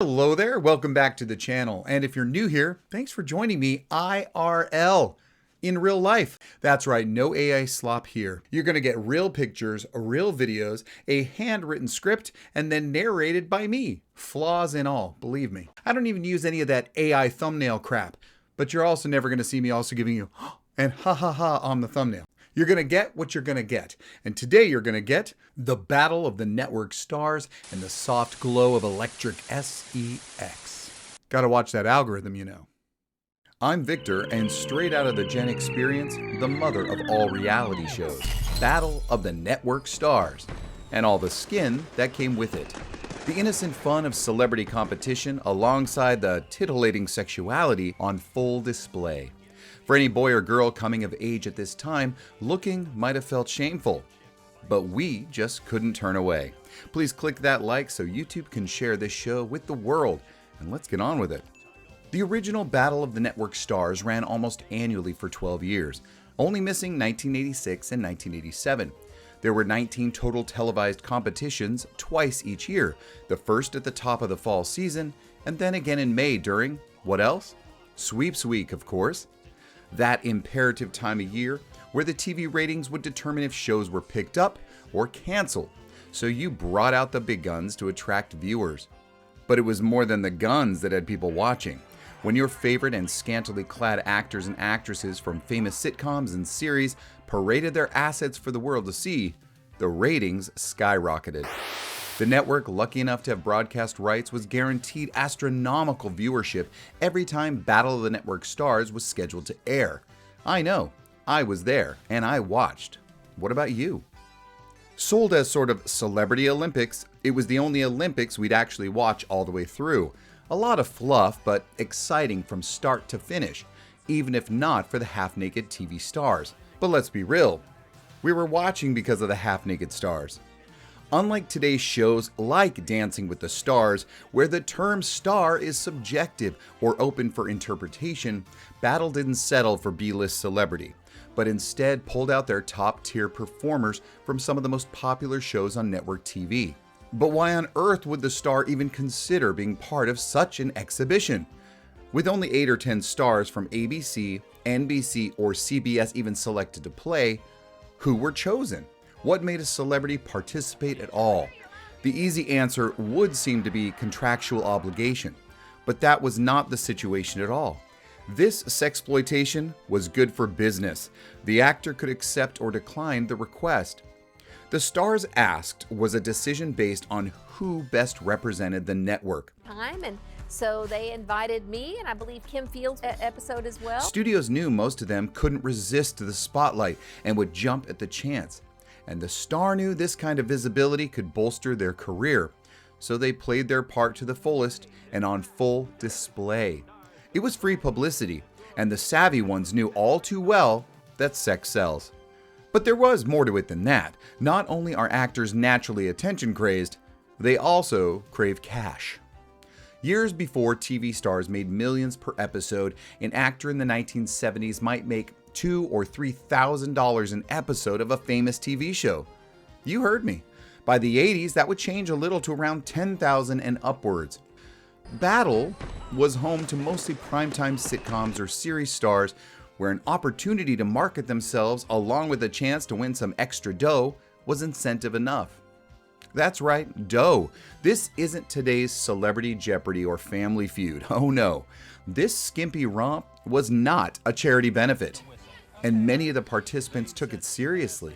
Hello there, welcome back to the channel. And if you're new here, thanks for joining me IRL, in real life. That's right, no AI slop here. You're gonna get real pictures, real videos, a handwritten script, and then narrated by me. Flaws and all, believe me. I don't even use any of that AI thumbnail crap, but you're also never gonna see me also giving you and ha ha ha on the thumbnail. You're gonna get what you're gonna get. And today you're gonna get the battle of the network stars and the soft glow of electric SEX. Gotta watch that algorithm, you know. I'm Victor, and straight out of the Gen Experience, the mother of all reality shows, Battle of the Network Stars, and all the skin that came with it. The innocent fun of celebrity competition alongside the titillating sexuality on full display. For any boy or girl coming of age at this time, looking might have felt shameful. But we just couldn't turn away. Please click that like so YouTube can share this show with the world, and let's get on with it. The original Battle of the Network Stars ran almost annually for 12 years, only missing 1986 and 1987. There were 19 total televised competitions twice each year, the first at the top of the fall season, and then again in May during, what else? Sweeps Week, of course. That imperative time of year where the TV ratings would determine if shows were picked up or canceled, so you brought out the big guns to attract viewers. But it was more than the guns that had people watching. When your favorite and scantily clad actors and actresses from famous sitcoms and series paraded their assets for the world to see, the ratings skyrocketed. The network, lucky enough to have broadcast rights, was guaranteed astronomical viewership every time Battle of the Network Stars was scheduled to air. I know, I was there, and I watched. What about you? Sold as sort of celebrity Olympics, it was the only Olympics we'd actually watch all the way through. A lot of fluff, but exciting from start to finish, even if not for the half-naked TV stars. But let's be real, we were watching because of the half-naked stars. Unlike today's shows like Dancing with the Stars, where the term star is subjective or open for interpretation, Battle didn't settle for B-list celebrity, but instead pulled out their top-tier performers from some of the most popular shows on network TV. But why on earth would the star even consider being part of such an exhibition? With only 8 or 10 stars from ABC, NBC, or CBS even selected to play, who were chosen? What made a celebrity participate at all? The easy answer would seem to be contractual obligation, but that was not the situation at all. This sexploitation was good for business. The actor could accept or decline the request. The stars asked was a decision based on who best represented the network. And so they invited me, and I believe Kim Fields' episode as well. Studios knew most of them couldn't resist the spotlight and would jump at the chance. And the star knew this kind of visibility could bolster their career, so they played their part to the fullest and on full display. It was free publicity, and the savvy ones knew all too well that sex sells. But there was more to it than that. Not only are actors naturally attention-crazed, they also crave cash. Years before TV stars made millions per episode, an actor in the 1970s might make $2,000 or $3,000 an episode of a famous TV show. You heard me. By the 80s, that would change a little to around $10,000 and upwards. Battle was home to mostly primetime sitcoms or series stars where an opportunity to market themselves along with a chance to win some extra dough was incentive enough. That's right, dough. This isn't today's Celebrity Jeopardy or Family Feud. Oh no. This skimpy romp was not a charity benefit, and many of the participants took it seriously.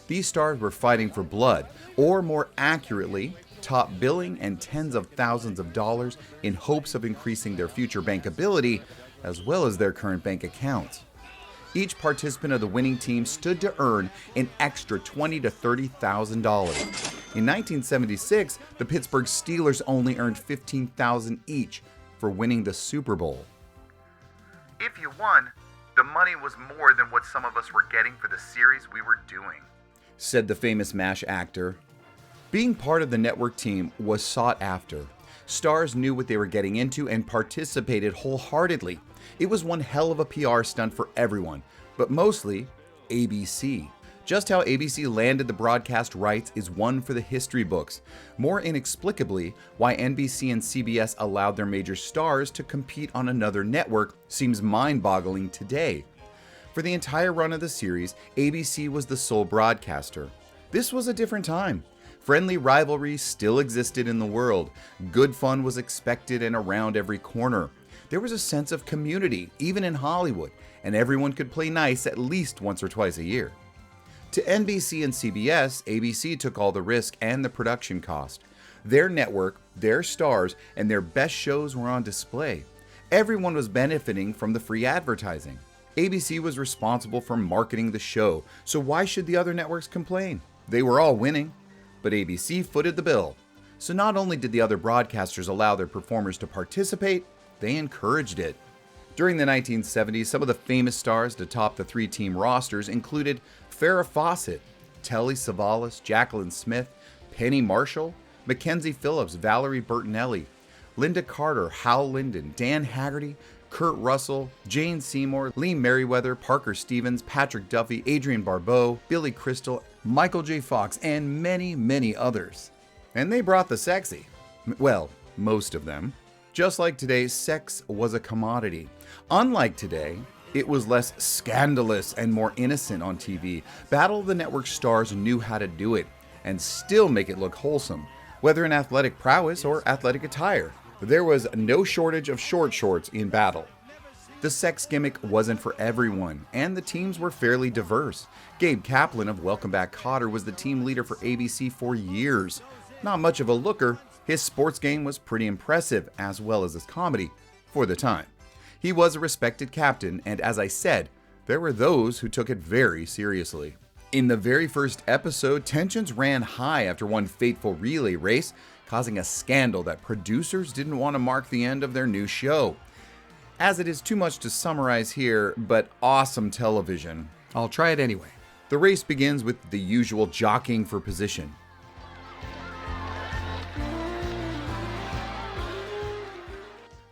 These stars were fighting for blood, or more accurately, top billing and tens of thousands of dollars in hopes of increasing their future bankability as well as their current bank accounts. Each participant of the winning team stood to earn an extra $20,000 to $30,000. In 1976, the Pittsburgh Steelers only earned $15,000 each for winning the Super Bowl. If you won, the money was more than what some of us were getting for the series we were doing, said the famous MASH actor. Being part of the network team was sought after. Stars knew what they were getting into and participated wholeheartedly. It was one hell of a PR stunt for everyone, but mostly ABC. Just how ABC landed the broadcast rights is one for the history books. More inexplicably, why NBC and CBS allowed their major stars to compete on another network seems mind-boggling today. For the entire run of the series, ABC was the sole broadcaster. This was a different time. Friendly rivalry still existed in the world. Good fun was expected and around every corner. There was a sense of community, even in Hollywood, and everyone could play nice at least once or twice a year. To NBC and CBS, ABC took all the risk and the production cost. Their network, their stars, and their best shows were on display. Everyone was benefiting from the free advertising. ABC was responsible for marketing the show, so why should the other networks complain? They were all winning. But ABC footed the bill. So not only did the other broadcasters allow their performers to participate, they encouraged it. During the 1970s, some of the famous stars to top the three-team rosters included Farrah Fawcett, Telly Savalas, Jacqueline Smith, Penny Marshall, Mackenzie Phillips, Valerie Bertinelli, Linda Carter, Hal Linden, Dan Haggerty, Kurt Russell, Jane Seymour, Lee Merriweather, Parker Stevens, Patrick Duffy, Adrienne Barbeau, Billy Crystal, Michael J. Fox, and many, many others. And they brought the sexy. Well, most of them. Just like today, sex was a commodity. Unlike today, it was less scandalous and more innocent on TV. Battle of the Network stars knew how to do it and still make it look wholesome, whether in athletic prowess or athletic attire. There was no shortage of short shorts in battle. The sex gimmick wasn't for everyone, and the teams were fairly diverse. Gabe Kaplan of Welcome Back, Kotter was the team leader for ABC for years. Not much of a looker, his sports game was pretty impressive, as well as his comedy, for the time. He was a respected captain, and as I said, there were those who took it very seriously. In the very first episode, tensions ran high after one fateful relay race, causing a scandal that producers didn't want to mark the end of their new show. As it is too much to summarize here, but awesome television, I'll try it anyway. The race begins with the usual jockeying for position.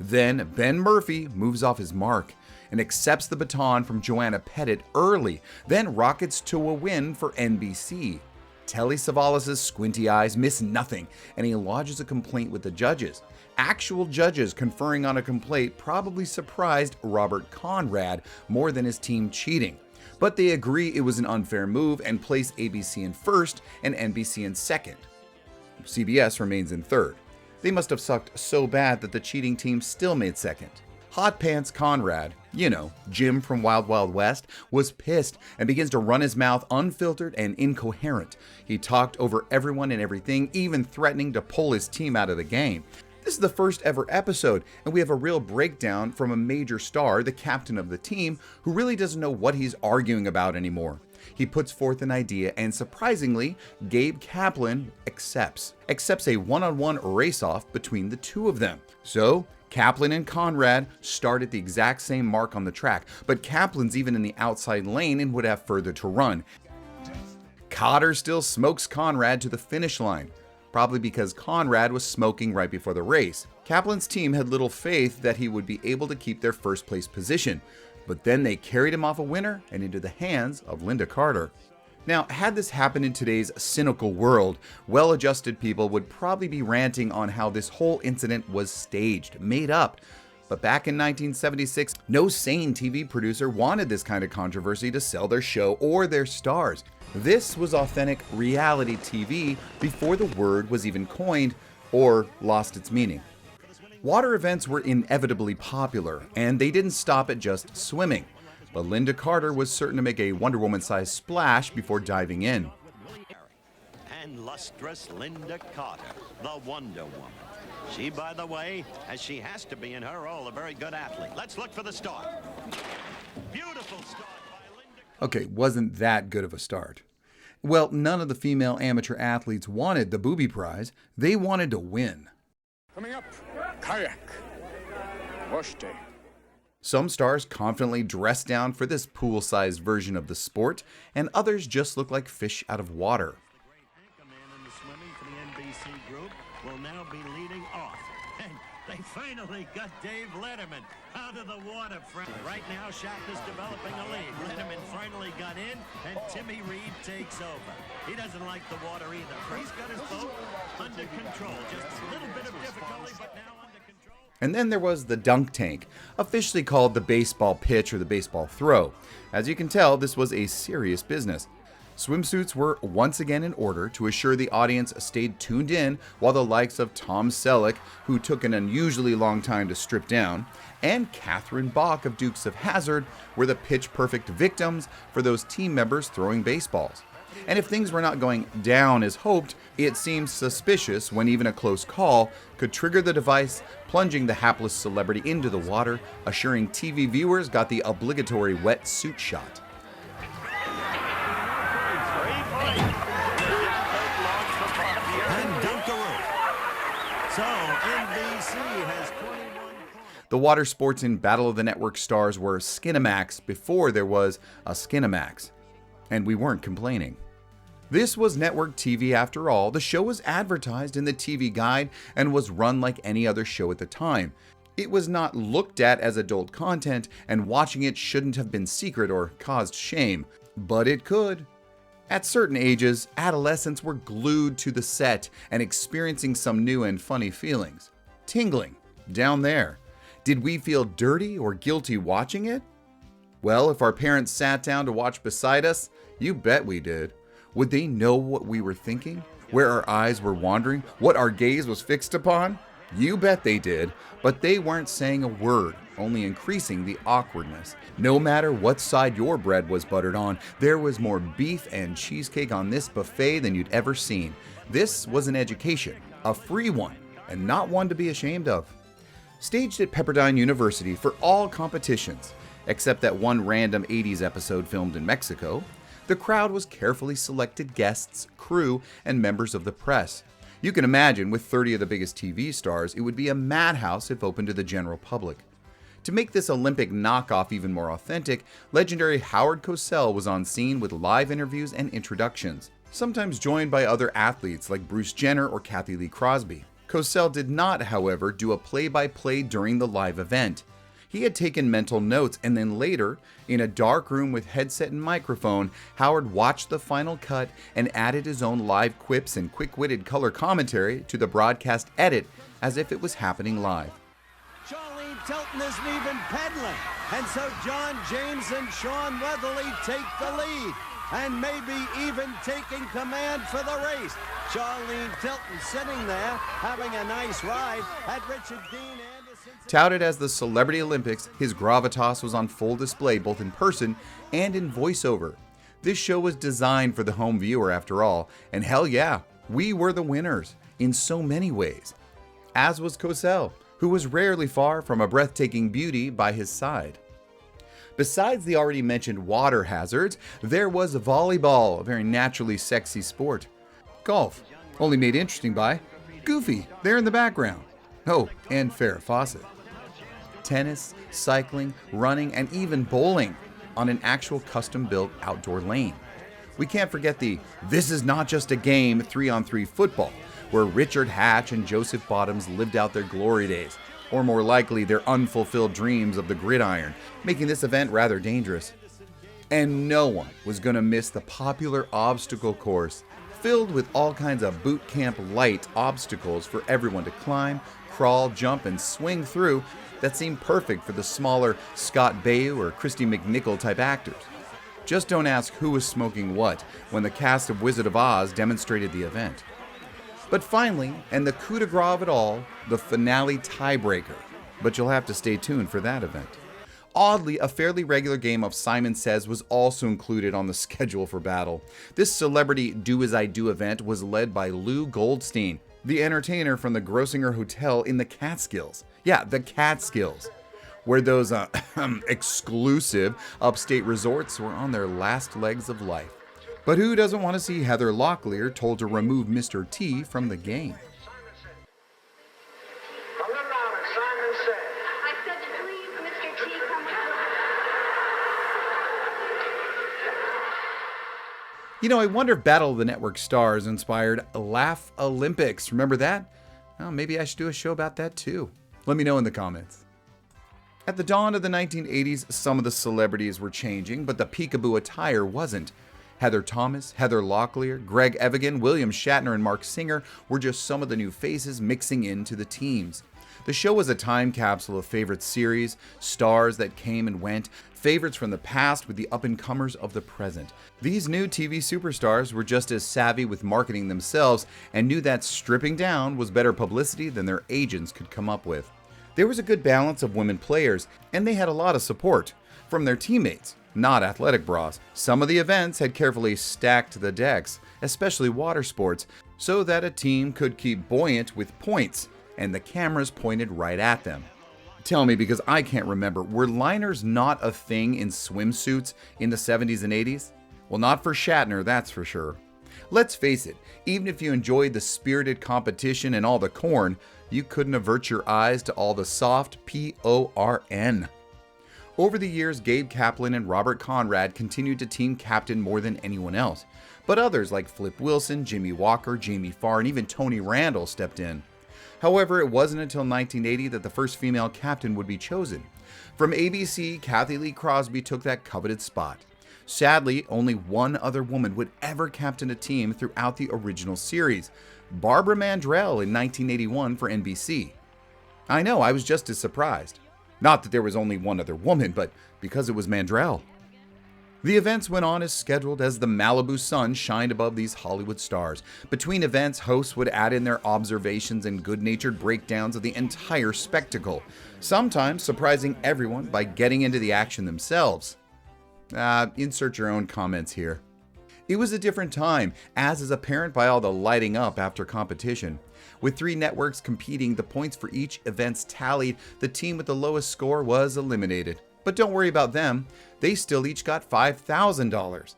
Then Ben Murphy moves off his mark and accepts the baton from Joanna Pettit early, then rockets to a win for NBC. Telly Savalas' squinty eyes miss nothing, and he lodges a complaint with the judges. Actual judges conferring on a complaint probably surprised Robert Conrad more than his team cheating. But they agree it was an unfair move and place ABC in first and NBC in second. CBS remains in third. They must have sucked so bad that the cheating team still made second. Hot Pants Conrad, you know, Jim from Wild Wild West, was pissed and begins to run his mouth unfiltered and incoherent. He talked over everyone and everything, even threatening to pull his team out of the game. This is the first ever episode, and we have a real breakdown from a major star, the captain of the team, who really doesn't know what he's arguing about anymore. He puts forth an idea, and surprisingly, Gabe Kaplan accepts a one-on-one race-off between the two of them. So Kaplan and Conrad start at the exact same mark on the track, but Kaplan's even in the outside lane and would have further to run. Cotter still smokes Conrad to the finish line, probably because Conrad was smoking right before the race. Kaplan's team had little faith that he would be able to keep their first place position, but then they carried him off a winner and into the hands of Linda Carter. Now, had this happened in today's cynical world, well-adjusted people would probably be ranting on how this whole incident was staged, made up. But back in 1976, no sane TV producer wanted this kind of controversy to sell their show or their stars. This was authentic reality TV before the word was even coined or lost its meaning. Water events were inevitably popular, and they didn't stop at just swimming. But Linda Carter was certain to make a Wonder Woman-sized splash before diving in. And lustrous Linda Carter, the Wonder Woman. She, by the way, as she has to be in her role, a very good athlete. Let's look for the start. Beautiful start by Linda Carter. Okay, wasn't that good of a start. Well, none of the female amateur athletes wanted the booby prize. They wanted to win. Coming up, kayak, wash day. Some stars confidently dress down for this pool-sized version of the sport, and others just look like fish out of water. The great anchorman in the swimming for the NBC group will now be leading off. And They finally got Dave Letterman out of the waterfront. Right now, Shatner's developing a lead. Letterman finally got in, and Timmy Reed takes over. He doesn't like the water either. He's got his boat under control. Just a little bit of difficulty, but now under control. And then there was the dunk tank, officially called the baseball pitch or the baseball throw. As you can tell, this was a serious business. Swimsuits were once again in order to assure the audience stayed tuned in, while the likes of Tom Selleck, who took an unusually long time to strip down, and Catherine Bach of Dukes of Hazzard were the pitch-perfect victims for those team members throwing baseballs. And if things were not going down as hoped, it seemed suspicious when even a close call could trigger the device, plunging the hapless celebrity into the water, assuring TV viewers got the obligatory wet suit shot. So, NBC has 21 points. The water sports in Battle of the Network stars were Skinamax before there was a Skinamax. And we weren't complaining. This was network TV after all. The show was advertised in the TV guide and was run like any other show at the time. It was not looked at as adult content, and watching it shouldn't have been secret or caused shame. But it could. At certain ages, adolescents were glued to the set and experiencing some new and funny feelings. Tingling, down there. Did we feel dirty or guilty watching it? Well, if our parents sat down to watch beside us, you bet we did. Would they know what we were thinking? Where our eyes were wandering? What our gaze was fixed upon? You bet they did, but they weren't saying a word, only increasing the awkwardness. No matter what side your bread was buttered on, there was more beef and cheesecake on this buffet than you'd ever seen. This was an education, a free one, and not one to be ashamed of. Staged at Pepperdine University for all competitions, except that one random 80s episode filmed in Mexico, the crowd was carefully selected guests, crew, and members of the press. You can imagine, with 30 of the biggest TV stars, it would be a madhouse if open to the general public. To make this Olympic knockoff even more authentic, legendary Howard Cosell was on scene with live interviews and introductions, sometimes joined by other athletes like Bruce Jenner or Kathy Lee Crosby. Cosell did not, however, do a play-by-play during the live event. He had taken mental notes, and then later, in a dark room with headset and microphone, Howard watched the final cut and added his own live quips and quick-witted color commentary to the broadcast edit as if it was happening live. Charlene Tilton isn't even peddling, and so John James and Sean Weatherly take the lead, and maybe even taking command for the race. Charlene Tilton sitting there, having a nice ride at Richard Dean Anderson's... Touted as the Celebrity Olympics, his gravitas was on full display both in person and in voiceover. This show was designed for the home viewer after all, and hell yeah, we were the winners in so many ways. As was Cosell, who was rarely far from a breathtaking beauty by his side. Besides the already mentioned water hazards, there was volleyball, a very naturally sexy sport. Golf, only made interesting by Goofy, there in the background. Oh, and Farrah Fawcett. Tennis, cycling, running, and even bowling on an actual custom-built outdoor lane. We can't forget the "this is not just a game" 3-on-3 football, where Richard Hatch and Joseph Bottoms lived out their glory days, or more likely their unfulfilled dreams of the gridiron, making this event rather dangerous. And no one was going to miss the popular obstacle course, filled with all kinds of boot camp light obstacles for everyone to climb, crawl, jump, and swing through that seemed perfect for the smaller Scott Baio or Christy McNichol type actors. Just don't ask who was smoking what when the cast of Wizard of Oz demonstrated the event. But finally, and the coup de grace of it all, the finale tiebreaker. But you'll have to stay tuned for that event. Oddly, a fairly regular game of Simon Says was also included on the schedule for Battle. This celebrity Do As I Do event was led by Lou Goldstein, the entertainer from the Grossinger Hotel in the Catskills. Yeah, the Catskills, where those exclusive upstate resorts were on their last legs of life. But who doesn't want to see Heather Locklear told to remove Mr. T from the game? I said, please, Mr. T, come out. You know, I wonder if Battle of the Network stars inspired Laugh Olympics. Remember that? Well, maybe I should do a show about that too. Let me know in the comments. At the dawn of the 1980s, some of the celebrities were changing, but the peekaboo attire wasn't. Heather Thomas, Heather Locklear, Greg Evigan, William Shatner, and Mark Singer were just some of the new faces mixing into the teams. The show was a time capsule of favorite series, stars that came and went, favorites from the past with the up-and-comers of the present. These new TV superstars were just as savvy with marketing themselves and knew that stripping down was better publicity than their agents could come up with. There was a good balance of women players, and they had a lot of support from their teammates, not athletic bras. Some of the events had carefully stacked the decks, especially water sports, so that a team could keep buoyant with points, and the cameras pointed right at them. Tell me, because I can't remember, were liners not a thing in swimsuits in the 70s and 80s? Well, not for Shatner, that's for sure. Let's face it, even if you enjoyed the spirited competition and all the corn, you couldn't avert your eyes to all the soft porn. Over the years, Gabe Kaplan and Robert Conrad continued to team captain more than anyone else, but others like Flip Wilson, Jimmy Walker, Jamie Farr, and even Tony Randall stepped in. However, it wasn't until 1980 that the first female captain would be chosen. From ABC, Kathy Lee Crosby took that coveted spot. Sadly, only one other woman would ever captain a team throughout the original series, Barbara Mandrell in 1981 for NBC. I know, I was just as surprised. Not that there was only one other woman, but because it was Mandrell. The events went on as scheduled as the Malibu sun shined above these Hollywood stars. Between events, hosts would add in their observations and good-natured breakdowns of the entire spectacle, sometimes surprising everyone by getting into the action themselves. Insert your own comments here. It was a different time, as is apparent by all the lighting up after competition. With 3 networks competing, the points for each events tallied, the team with the lowest score was eliminated. But don't worry about them, they still each got $5,000.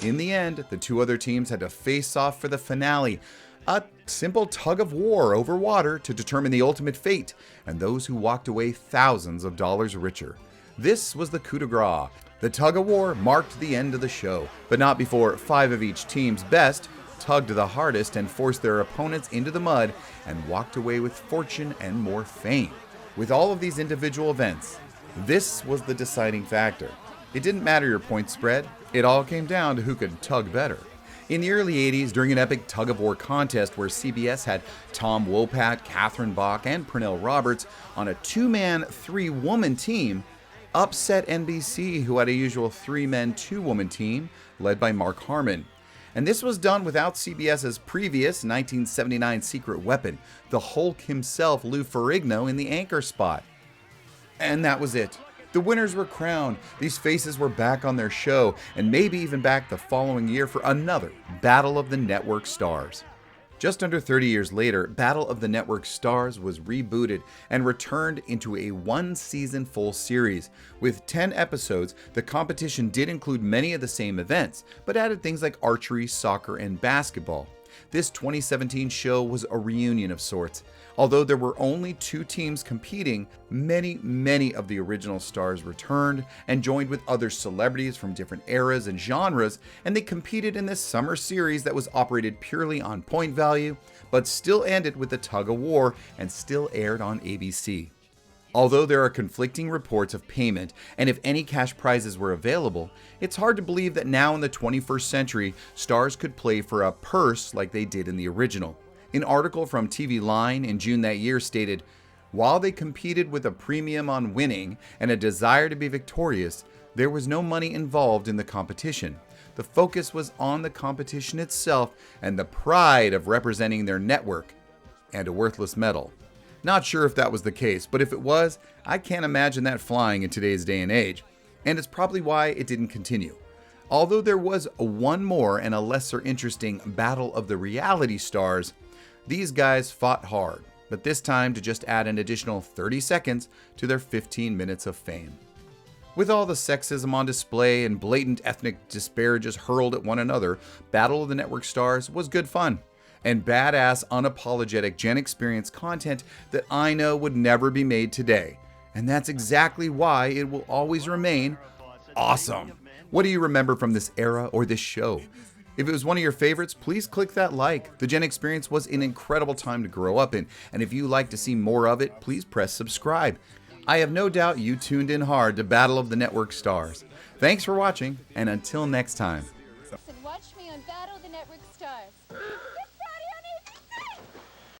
In the end, the 2 other teams had to face off for the finale, a simple tug of war over water to determine the ultimate fate, and those who walked away thousands of dollars richer. This was the coup de grace. The tug of war marked the end of the show, but not before 5 of each team's best tugged the hardest and forced their opponents into the mud and walked away with fortune and more fame. With all of these individual events, this was the deciding factor. It didn't matter your point spread, it all came down to who could tug better. In the early 80s, during an epic tug-of-war contest where CBS had Tom Wopat, Catherine Bach, and Pernell Roberts on a 2-man, 3-woman team, upset NBC, who had a usual 3-man, 2-woman team led by Mark Harmon. And this was done without CBS's previous 1979 secret weapon, the Hulk himself, Lou Ferrigno, in the anchor spot. And that was it. The winners were crowned, these faces were back on their show, and maybe even back the following year for another Battle of the Network Stars. Just under 30 years later, Battle of the Network Stars was rebooted and returned into a 1-season full series. With 10 episodes, the competition did include many of the same events, but added things like archery, soccer, and basketball. This 2017 show was a reunion of sorts. Although there were only 2 teams competing, many of the original stars returned and joined with other celebrities from different eras and genres, and they competed in this summer series that was operated purely on point value, but still ended with a tug of war and still aired on ABC. Although there are conflicting reports of payment and if any cash prizes were available, it's hard to believe that now in the 21st century, stars could play for a purse like they did in the original. An article from TV Line in June that year stated, "While they competed with a premium on winning and a desire to be victorious, there was no money involved in the competition. The focus was on the competition itself and the pride of representing their network and a worthless medal." Not sure if that was the case, but if it was, I can't imagine that flying in today's day and age, and it's probably why it didn't continue. Although there was one more and a lesser interesting Battle of the Reality Stars, these guys fought hard, but this time to just add an additional 30 seconds to their 15 minutes of fame. With all the sexism on display and blatant ethnic disparages hurled at one another, Battle of the Network Stars was good fun and badass, unapologetic Gen Experience content that I know would never be made today. And that's exactly why it will always remain awesome. What do you remember from this era or this show? If it was one of your favorites, please click that like. The Gen Experience was an incredible time to grow up in, and if you like to see more of it, please press subscribe. I have no doubt you tuned in hard to Battle of the Network Stars. Thanks for watching, and until next time. And watch me on Battle of the Network Stars.